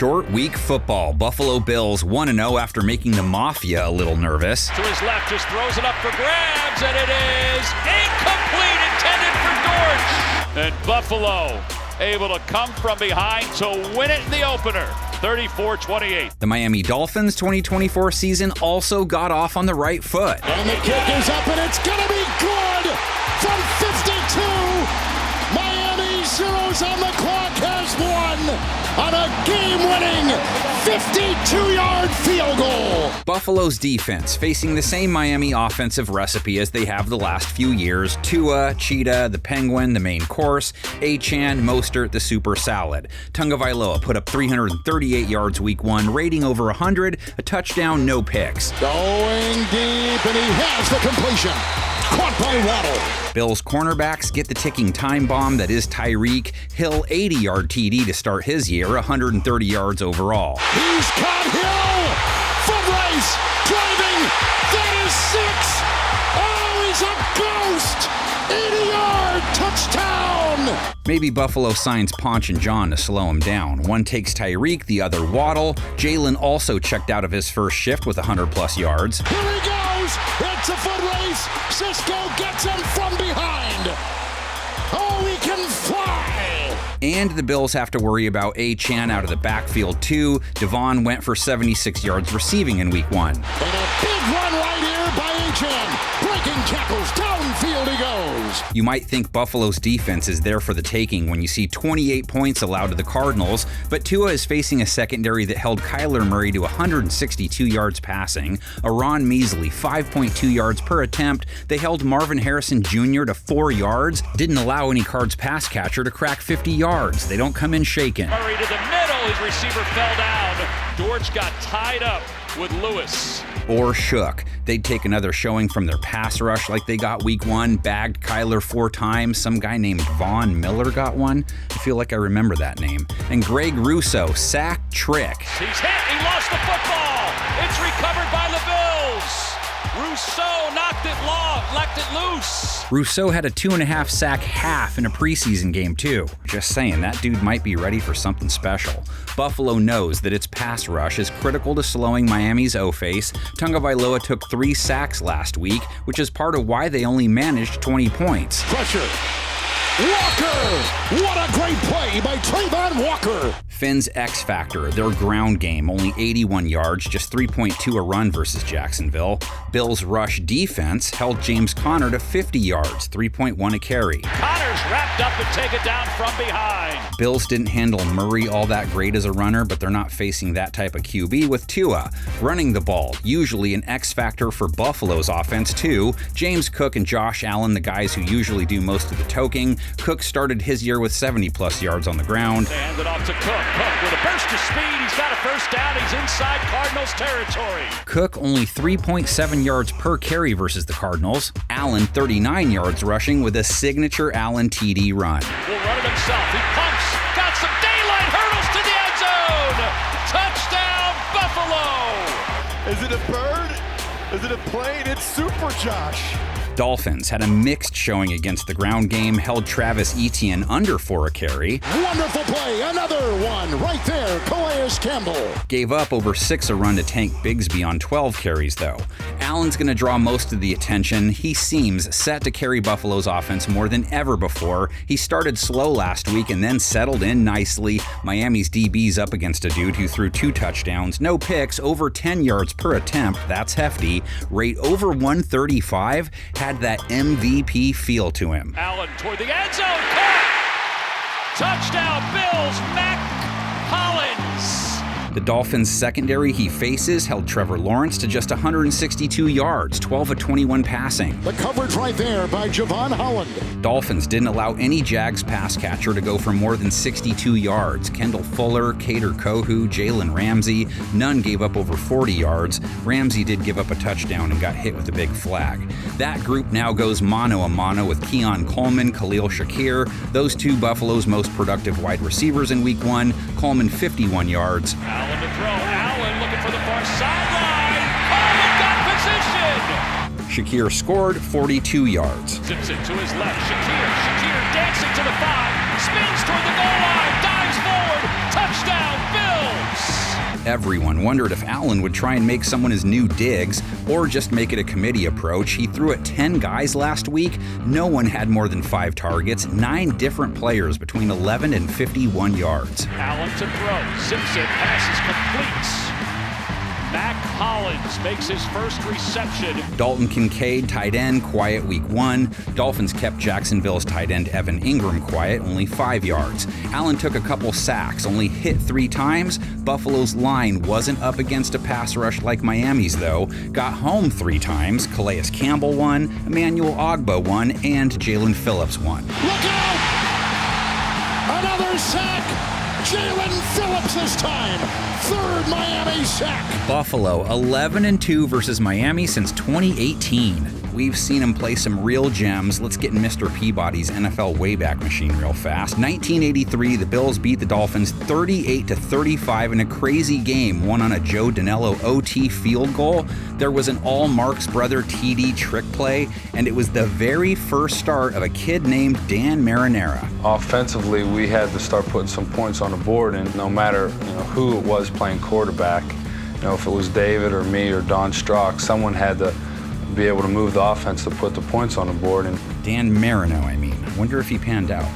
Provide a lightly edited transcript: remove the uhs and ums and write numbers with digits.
short week football. Buffalo Bills 1-0 after making the Mafia a little nervous. To his left, just throws it up for grabs, and it is incomplete, intended for Dortch. And Buffalo able to come from behind to win it in the opener, 34-28. The Miami Dolphins 2024 season also got off on the right foot. And the kick is up, and it's going to be good from 52. Miami zeros on the clock, has won on a game-winning 52-yard field goal. Buffalo's defense facing the same Miami offensive recipe as they have the last few years. Tua, Cheetah, the Penguin, the main course, Achane, Mostert, the super salad. Tagovailoa put up 338 yards week 1, rating over 100, a touchdown, no picks. Going deep, and he has the completion. Caught by Waddle. Bills cornerbacks get the ticking time bomb that is Tyreek Hill, 80-yard TD to start his year, 130 yards overall. He's caught Hill! Foot race! Driving! That is 6! Oh, he's a ghost! 80-yard touchdown! Maybe Buffalo signs Ponch and John to slow him down. One takes Tyreek, the other Waddle. Jalen also checked out of his first shift with 100-plus yards. Here he goes! It's a foot race! Cisco gets him from behind! Oh, he can fly! And the Bills have to worry about Achane out of the backfield too. Devon went for 76 yards receiving in week 1. And a big run right here by Achane. Breaking tackles, downfield he goes. You might think Buffalo's defense is there for the taking when you see 28 points allowed to the Cardinals, but Tua is facing a secondary that held Kyler Murray to 162 yards passing, a Ron measly 5.2 yards per attempt. They held Marvin Harrison Jr. to 4 yards, didn't allow any Cards pass catcher to crack 50 yards. They don't come in shaking. Murray to the middle, his receiver fell down. Dortch got tied up with Lewis. Or shook. They'd take another showing from their pass rush like they got week 1, bagged Kyler 4 times. Some guy named Von Miller got one. I feel like I remember that name. And Greg Rousseau, sack trick. He's hit, he lost the football. It's recovered by the Bills. Rousseau knocked it long, left it loose. Rousseau had a 2.5 sack half in a preseason game too. Just saying, that dude might be ready for something special. Buffalo knows that its pass rush is critical to slowing Miami's O-face. Tagovailoa took 3 sacks last week, which is part of why they only managed 20 points. Pressure. Walker! What a great play by Trayvon Walker! Finn's X factor, their ground game, only 81 yards, just 3.2 a run versus Jacksonville. Bills' rush defense held James Conner to 50 yards, 3.1 a carry. Conner's wrapped up and taken down from behind. Bills didn't handle Murray all that great as a runner, but they're not facing that type of QB with Tua. Running the ball, usually an X factor for Buffalo's offense too. James Cook and Josh Allen, the guys who usually do most of the toking. Cook started his year with 70-plus yards on the ground. They hand it off to Cook. Cook with a burst of speed. He's got a first down. He's inside Cardinals territory. Cook only 3.7 yards per carry versus the Cardinals. Allen 39 yards rushing with a signature Allen TD run. Will run it himself. He pumps. Got some daylight. Hurdles to the end zone. Touchdown Buffalo. Is it a bird? Is it a plane? It's Super Josh. Dolphins had a mixed showing against the ground game, held Travis Etienne under 4 a carry. Wonderful play, another one right there, Calais Campbell. Gave up over 6 a run to Tank Bigsby on 12 carries though. Allen's going to draw most of the attention. He seems set to carry Buffalo's offense more than ever before. He started slow last week and then settled in nicely. Miami's DB's up against a dude who threw 2 touchdowns, no picks, over 10 yards per attempt. That's hefty. Rate over 135. Had that MVP feel to him. Allen toward the end zone. Touchdown Bills, Mac Hollins. The Dolphins' secondary he faces held Trevor Lawrence to just 162 yards, 12 of 21 passing. The coverage right there by Javon Holland. Dolphins didn't allow any Jags pass catcher to go for more than 62 yards. Kendall Fuller, Cater Kohu, Jalen Ramsey, none gave up over 40 yards. Ramsey did give up a touchdown and got hit with a big flag. That group now goes mano-a-mano with Keon Coleman, Khalil Shakir, those 2 Buffalo's most productive wide receivers in week 1. Coleman 51 yards. Allen to throw. Allen looking for the far sideline. Coleman got position. Shakir scored 42 yards. Zips it to his left. Shakir dancing to the 5. Spins toward the goal line. Dives forward. Touchdown Bills. Everyone wondered if Allen would try and make someone his new Diggs, or just make it a committee approach. He threw at 10 guys last week. No one had more than 5 targets, 9 different players between 11 and 51 yards. Allen to throw. Simpson passes complete. Mac Hollins makes his first reception. Dalton Kincaid, tight end, quiet week 1. Dolphins kept Jacksonville's tight end Evan Ingram quiet, only 5 yards. Allen took a couple sacks, only hit 3 times. Buffalo's line wasn't up against a pass rush like Miami's, though. Got home 3 times. Calais Campbell won, Emmanuel Ogbah won, and Jalen Phillips won. Look out! Another sack! Jalen Phillips this time. 3rd Miami sack. Buffalo 11-2 versus Miami since 2018. We've seen him play some real gems. Let's get in Mr. Peabody's NFL Wayback Machine real fast. 1983, the Bills beat the Dolphins 38-35 in a crazy game, won on a Joe Danello OT field goal. There was an all-Marks Brother TD trick play, and it was the very first start of a kid named Dan Marinara. Offensively, we had to start putting some points on the board, and no matter who it was playing quarterback, if it was David or me or Don Strock, someone had to be able to move the offense to put the points on the board. And Dan Marino, I mean. Wonder if he panned out.